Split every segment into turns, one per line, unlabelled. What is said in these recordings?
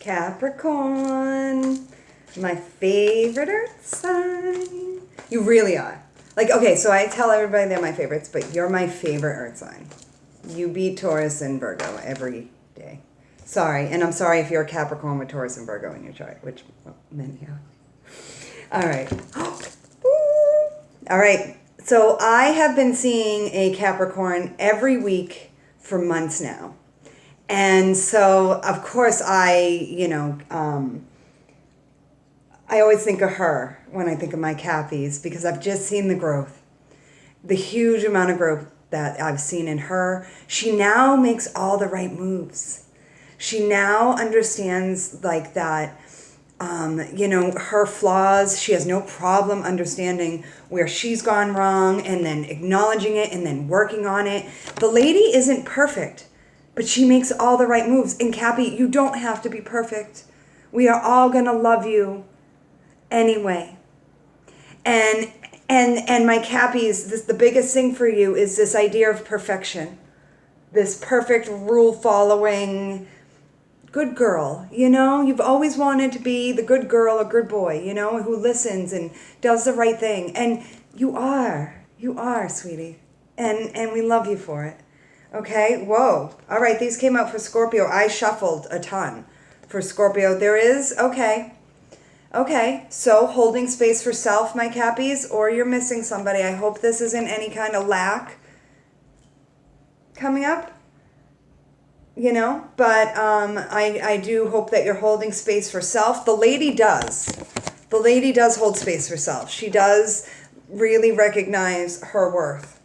Capricorn, my favorite earth sign. You really are. Like, okay, so I tell everybody they're my favorites, but you're my favorite earth sign. You beat Taurus and Virgo every day. Sorry, and I'm sorry if you're a Capricorn with Taurus and Virgo in your chart, which many are. All right. All right. So I have been seeing a Capricorn every week for months now. And so, of course, I always think of her when I think of my Cappies because I've just seen the growth, the huge amount of growth that I've seen in her. She now makes all the right moves. She now understands like that, her flaws. She has no problem understanding where she's gone wrong and then acknowledging it and then working on it. The lady isn't perfect, but she makes all the right moves. And Cappy, you don't have to be perfect. We are all going to love you anyway. And my Cappies, the biggest thing for you is this idea of perfection. This perfect rule-following good girl, You've always wanted to be the good girl or good boy, who listens and does the right thing. And you are, sweetie. And we love you for it. Okay, whoa. All right, these came out for Scorpio. I shuffled a ton for Scorpio. There is, okay, so holding space for self, my Cappies, or you're missing somebody. I hope this isn't any kind of lack coming up, but I do hope that you're holding space for self. The lady does hold space for self. She does really recognize her worth.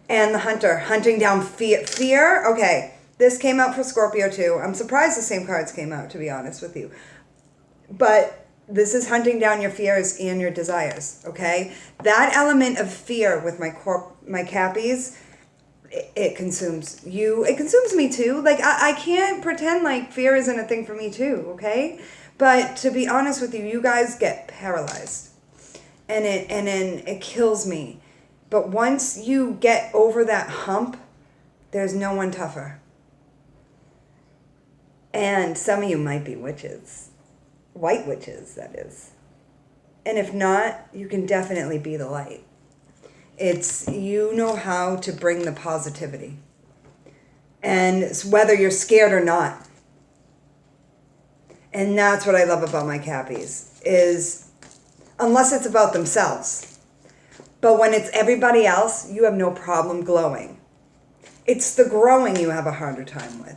And the hunter, hunting down fear. Okay, this came out for Scorpio too. I'm surprised the same cards came out, to be honest with you. But this is hunting down your fears and your desires, okay? That element of fear with my Cappies, it consumes you. It consumes me too. Like, I can't pretend like fear isn't a thing for me too, okay? But to be honest with you, you guys get paralyzed. And it kills me. But once you get over that hump, there's no one tougher. And some of you might be witches. White witches, that is. And if not, you can definitely be the light. It's, you know how to bring the positivity. And it's whether you're scared or not. And that's what I love about my Cappies, is unless it's about themselves. But when it's everybody else, you have no problem glowing. It's the growing you have a harder time with.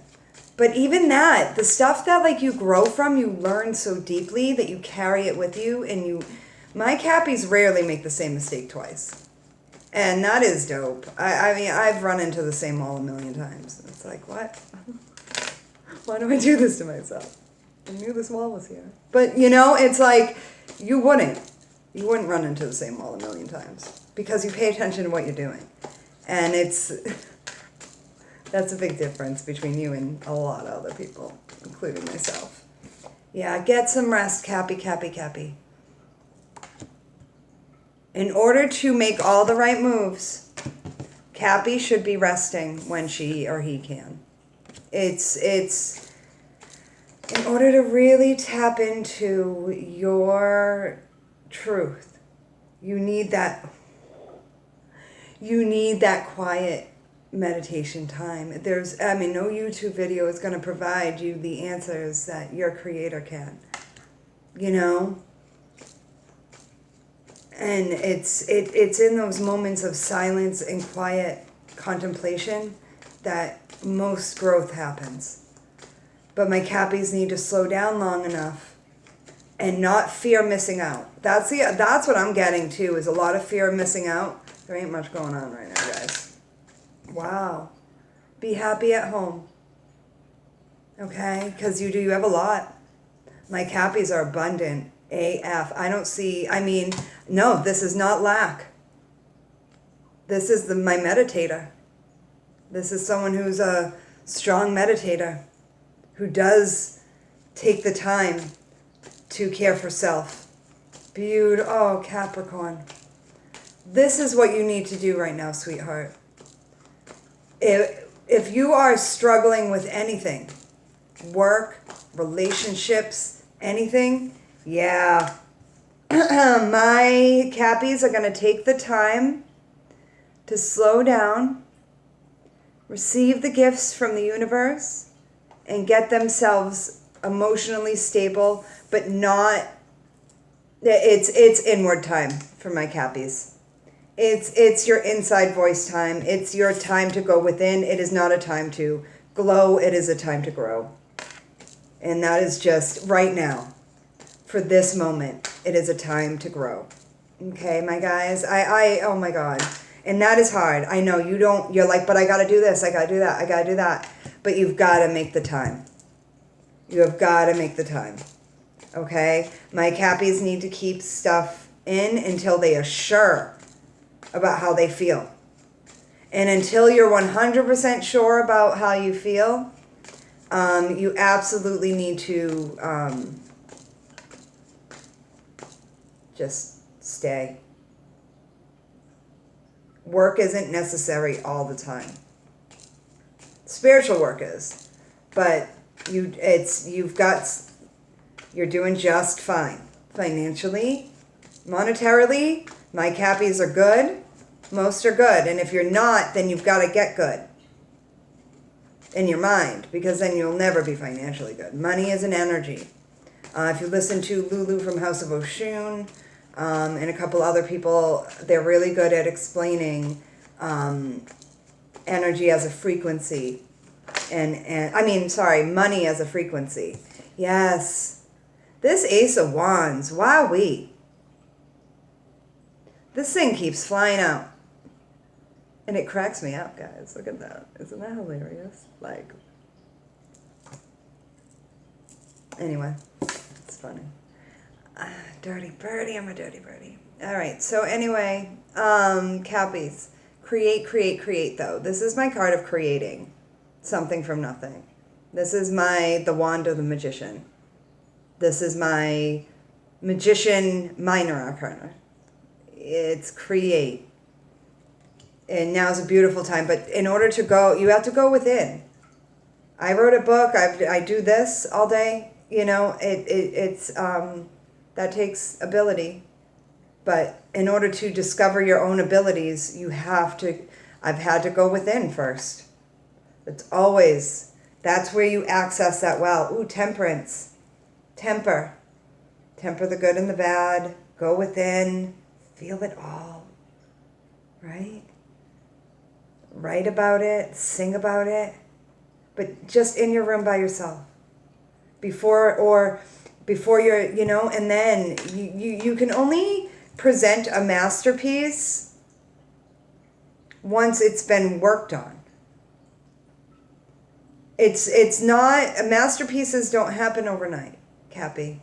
But even that, the stuff that like you grow from, you learn so deeply that you carry it with you. And my Cappies rarely make the same mistake twice. And that is dope. I mean, I've run into the same wall a million times. It's like, what? Why do I do this to myself? I knew this wall was here. But, it's like, you wouldn't run into the same wall a million times because you pay attention to what you're doing. And that's a big difference between you and a lot of other people, including myself. Yeah, get some rest, Cappy. In order to make all the right moves, Cappy should be resting when she or he can. It's in order to really tap into your truth, you need that quiet meditation time. No YouTube video is going to provide you the answers that your creator can, and it's in those moments of silence and quiet contemplation that most growth happens. But my Cappies need to slow down long enough and not fear missing out. That's what I'm getting too, is a lot of fear of missing out. There ain't much going on right now, guys. Wow. Be happy at home. Okay? Because you have a lot. My Cappies are abundant. AF. No, this is not lack. This is my meditator. This is someone who's a strong meditator, who does take the time to care for self. Oh, Capricorn. This is what you need to do right now, sweetheart. If you are struggling with anything, work, relationships, anything. Yeah. My Cappies are going to take the time to slow down, receive the gifts from the universe, and get themselves emotionally stable, but not, it's inward time for my Cappies. It's your inside voice time. It's your time to go within. It is not a time to glow. It is a time to grow. And that is just right now. For this moment, it is a time to grow. Okay, my guys? Oh my God. And that is hard. I know you're like, but I got to do this. I got to do that. I got to do that. But you've got to make the time. You have got to make the time. Okay? My Cappies need to keep stuff in until they are sure about how they feel. And until you're 100% sure about how you feel, you absolutely need to just stay. Work isn't necessary all the time. Spiritual work is, but you're doing just fine financially, monetarily. My Cappies are good. Most are good. And if you're not, then you've got to get good in your mind, because then you'll never be financially good. Money is an energy. If you listen to Lulu from House of Oshun and a couple other people, they're really good at explaining energy as a frequency. Money as a frequency. Yes. This Ace of Wands, wowee. This thing keeps flying out. And it cracks me up, guys. Look at that. Isn't that hilarious? Like, anyway, it's funny. Dirty birdie, I'm a dirty birdie. All right, so anyway, Cappies. Create, though. This is my card of creating something from nothing. This is the wand of the magician. This is my magician minor arcana. It's create. And now's a beautiful time. But in order to go, you have to go within. I wrote a book. I do this all day. It's that takes ability. But in order to discover your own abilities, I've had to go within first. That's where you access that well. Ooh, temperance. Temper the good and the bad. Go within. Feel it all. Right? Write about it. Sing about it. But just in your room by yourself. Before you're, and then you can only present a masterpiece once it's been worked on. It's not, masterpieces don't happen overnight, Cappy.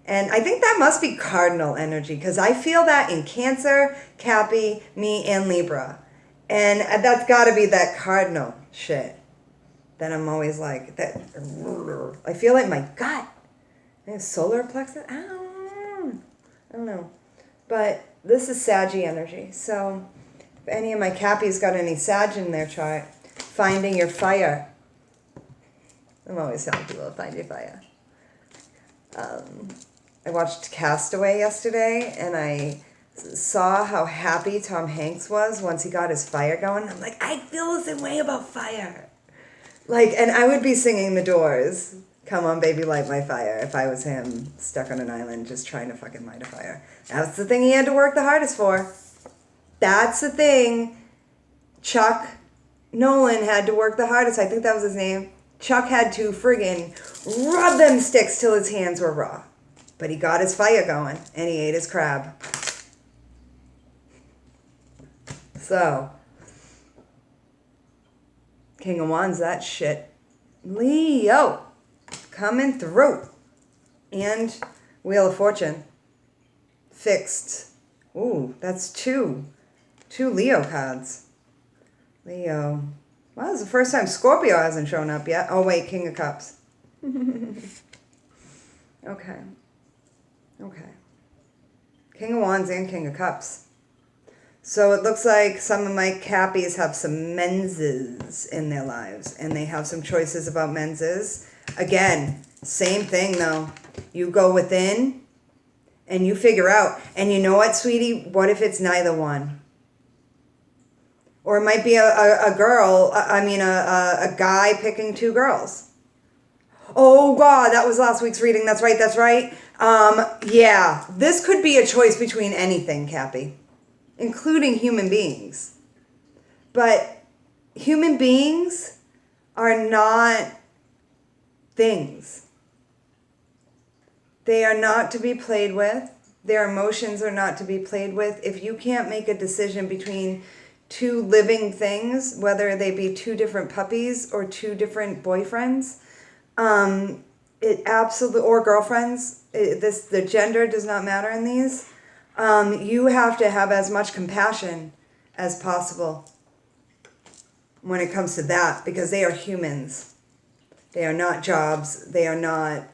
And I think that must be cardinal energy, because I feel that in Cancer, Cappy, me, and Libra. And that's got to be that cardinal shit that I'm always like, that I feel like my gut. Solar plexus? I don't know. But this is Saggy energy. So if any of my Cappies got any Sag in their chart, finding your fire. I'm always telling people to find your fire. I watched Castaway yesterday, and I saw how happy Tom Hanks was once he got his fire going. I'm like, I feel the same way about fire. And I would be singing The Doors, Come On Baby Light My Fire, if I was him stuck on an island just trying to fucking light a fire. That's the thing he had to work the hardest for. That's the thing Chuck Nolan had to work the hardest. I think that was his name. Chuck had to friggin' rub them sticks till his hands were raw. But he got his fire going, and he ate his crab. So, King of Wands, that shit. Leo, coming through. And Wheel of Fortune. Fixed. Ooh, that's two Leo cards. Leo. Well, this is the first time Scorpio hasn't shown up yet. Oh, wait, King of Cups. Okay. King of Wands and King of Cups. So it looks like some of my Cappies have some menses in their lives, and they have some choices about menses. Again, same thing though. You go within and you figure out. And you know what, sweetie? What if it's neither one? Or it might be a girl, a guy picking two girls. Oh God, that was last week's reading. That's right. Yeah, this could be a choice between anything, Cappy, including human beings. But human beings are not things. They are not to be played with. Their emotions are not to be played with. If you can't make a decision between two living things, whether they be two different puppies or two different boyfriends, it absolutely, or girlfriends, the gender does not matter in these. You have to have as much compassion as possible when it comes to that, because they are humans. They are not jobs. They are not,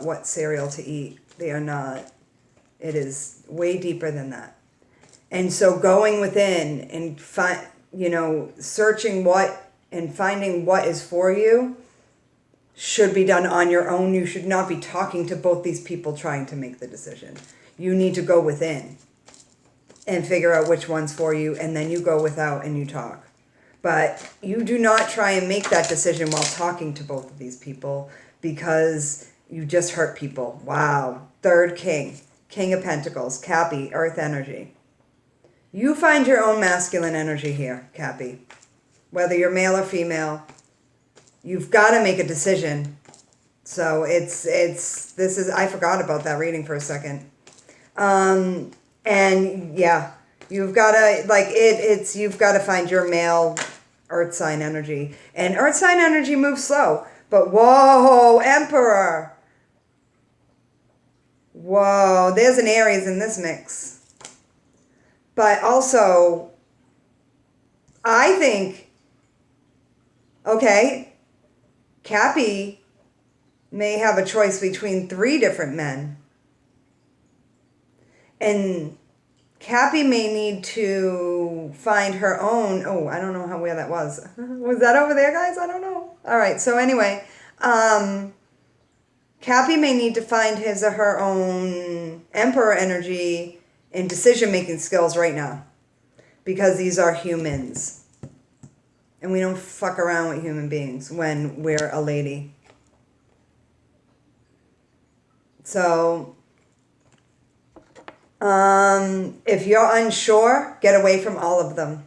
what cereal to eat. They are not. It is way deeper than that. And so going within and searching what and finding what is for you should be done on your own. You should not be talking to both these people trying to make the decision. You need to go within and figure out which one's for you, and then you go without and you talk. But you do not try and make that decision while talking to both of these people, because you just hurt people. Wow. Third king. King of Pentacles. Cappy. Earth energy. You find your own masculine energy here, Cappy. Whether you're male or female, you've got to make a decision. So I forgot about that reading for a second. And yeah, you've got to, you've got to find your male earth sign energy. And earth sign energy moves slow. But whoa, Emperor. Whoa, there's an Aries in this mix. But also, I think, okay, Cappy may have a choice between 3 different men. And Cappy may need to find her own, I don't know where that was. Was that over there, guys? I don't know. All right, so anyway, Cappy may need to find his or her own Emperor energy and decision-making skills right now, because these are humans. And we don't fuck around with human beings when we're a lady. So, if you're unsure, get away from all of them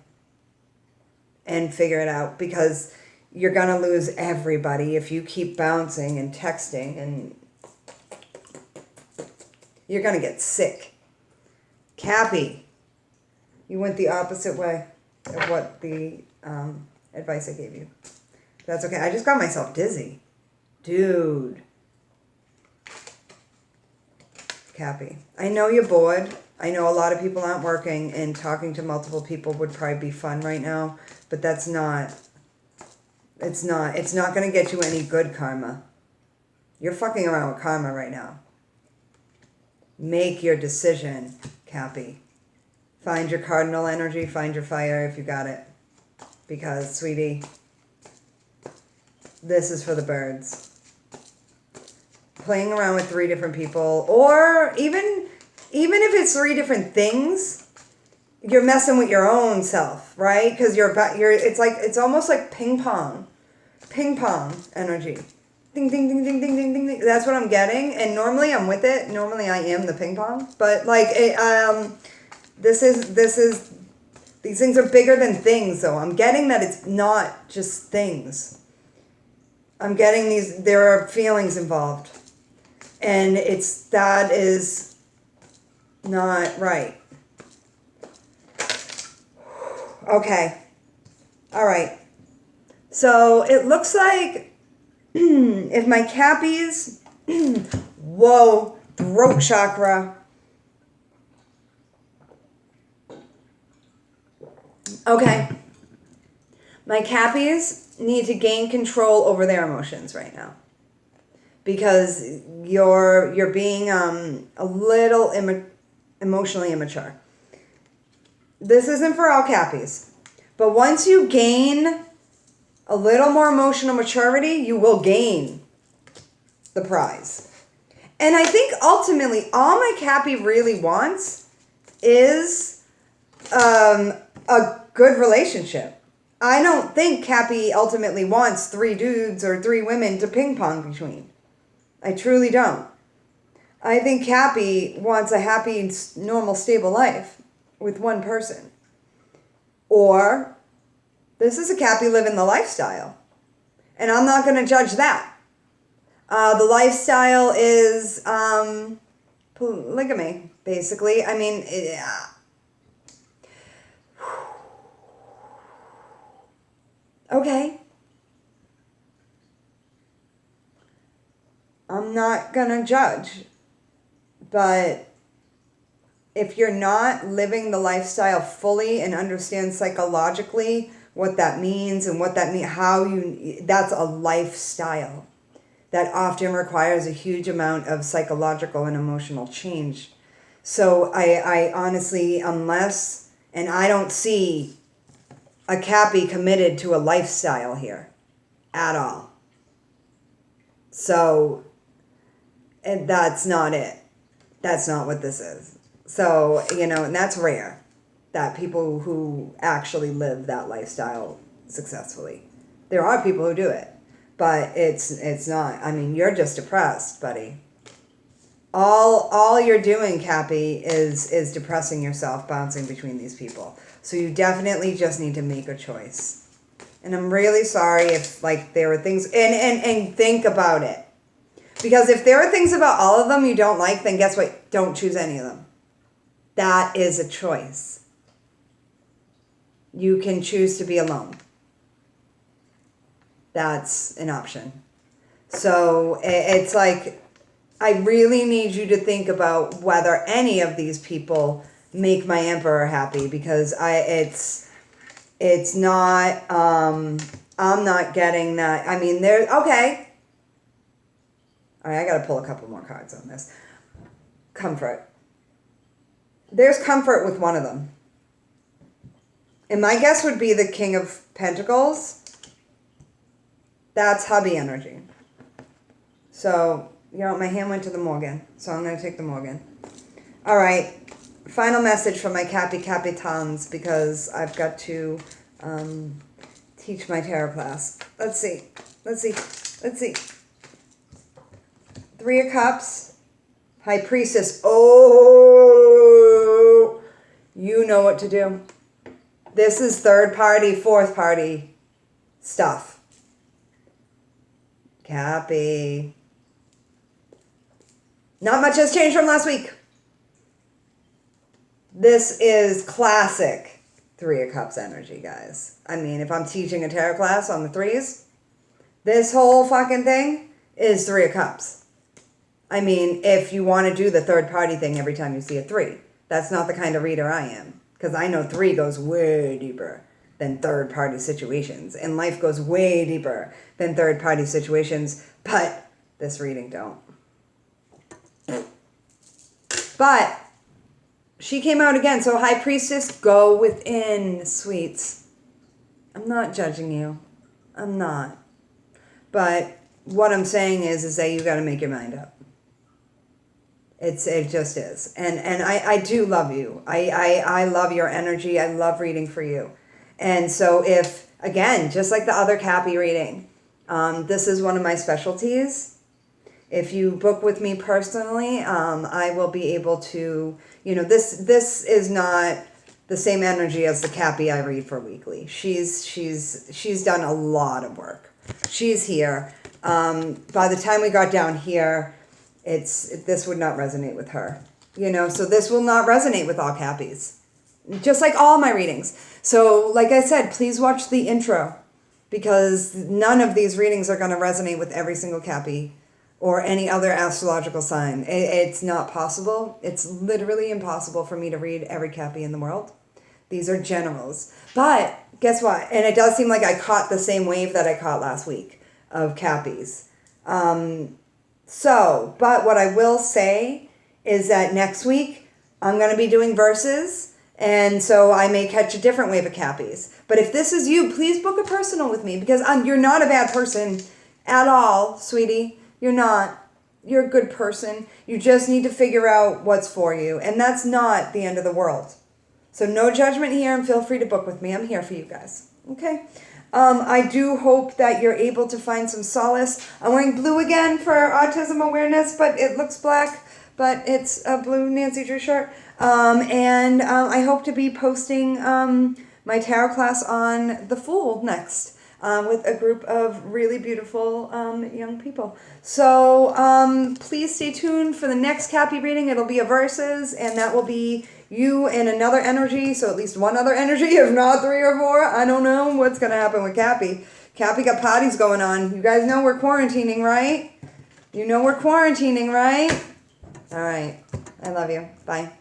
and figure it out, because you're going to lose everybody if you keep bouncing and texting, and you're going to get sick. Cappy, you went the opposite way of what the advice I gave you. That's okay. I just got myself dizzy. Dude. Cappy, I know you're bored. I know a lot of people aren't working, and talking to multiple people would probably be fun right now, but it's not going to get you any good karma. You're fucking around with karma right now. Make your decision, Cappy. Find your cardinal energy, find your fire if you got it. Because, sweetie, this is for the birds. Playing around with 3 different people, or even if it's 3 different things, you're messing with your own self, right? Because it's almost like ping pong energy. Ding, ding, ding, ding, ding, ding, ding, ding. That's what I'm getting. And normally I'm with it. Normally I am the ping pong. But these things are bigger than things, though. I'm getting that it's not just things. I'm getting there are feelings involved. And that is not right. Okay. All right. So it looks like if my Cappies, whoa, throat chakra. Okay. My Cappies need to gain control over their emotions right now, because you're being a little emotionally immature. this isn't for all Cappies, but once you gain a little more emotional maturity, you will gain the prize. And I think ultimately all my Cappy really wants is a good relationship. I don't think Cappy ultimately wants 3 dudes or 3 women to ping pong between. I truly don't. I think Cappy wants a happy, normal, stable life with one person. Or this is a Cappy living the lifestyle. And I'm not going to judge that. The lifestyle is polygamy, basically. I mean, okay. I'm not going to judge. But if you're not living the lifestyle fully and understand psychologically what that means and what that means, that's a lifestyle that often requires a huge amount of psychological and emotional change. So I honestly, unless, and I don't see a Cappy committed to a lifestyle here at all. So, and that's not it. That's not what this is. So, and that's rare, that people who actually live that lifestyle successfully. There are people who do it, but it's not. I mean, you're just depressed, buddy. All you're doing, Cappy, is depressing yourself, bouncing between these people. So you definitely just need to make a choice. And I'm really sorry if there were things, and think about it. Because if there are things about all of them you don't like, then guess what? Don't choose any of them. That is a choice. You can choose to be alone. That's an option. So it's like, I really need you to think about whether any of these people make my emperor happy, because it's not, I'm not getting that. I mean, okay. All right, I got to pull a couple more cards on this. Comfort. There's comfort with one of them. And my guess would be the King of Pentacles. That's hubby energy. So, my hand went to the Morgan. So I'm going to take the Morgan. All right. Final message from my Capitans, because I've got to teach my tarot class. Let's see. 3 of Cups, High Priestess. Oh, you know what to do. This is 3rd party, 4th party stuff. Cappy. Not much has changed from last week. This is classic 3 of Cups energy, guys. I mean, if I'm teaching a tarot class on the 3s, this whole fucking thing is 3 of Cups. I mean, if you want to do the 3rd party thing every time you see a 3, that's not the kind of reader I am. Because I know 3 goes way deeper than 3rd party situations. And life goes way deeper than 3rd party situations. But this reading don't. But she came out again. So High Priestess, go within, sweets. I'm not judging you. I'm not. But what I'm saying is that you got to make your mind up. It just is. And I do love you. I love your energy. I love reading for you. And so if, again, just like the other Cappy reading, this is one of my specialties. If you book with me personally, I will be able to, this is not the same energy as the Cappy I read for weekly. She's done a lot of work. She's here. By the time we got down here, this would not resonate with her, so this will not resonate with all Cappies, just like all my readings. So like I said, please watch the intro, because none of these readings are going to resonate with every single Cappy or any other astrological sign. It's not possible. It's literally impossible for me to read every Cappy in the world. These are generals. But guess what? And it does seem like I caught the same wave that I caught last week of Cappies. But what I will say is that next week I'm going to be doing verses, And so I may catch a different wave of Cappies. But if this is you, please book a personal with me because you're not a bad person at all, sweetie. You're not. You're a good person. You just need to figure out what's for you. And that's not the end of the world. So no judgment here, and feel free to book with me. I'm here for you guys. Okay? I do hope that you're able to find some solace. I'm wearing blue again for autism awareness, but it looks black. But it's a blue Nancy Drew shirt. And I hope to be posting my tarot class on The Fool next. With a group of really beautiful young people. So please stay tuned for the next Cappy reading. It'll be a verses, and that will be you and another energy. So at least one other energy, if not 3 or 4. I don't know what's going to happen with Cappy. Cappy got parties going on. You guys know we're quarantining, right? You know we're quarantining, right? All right. I love you. Bye.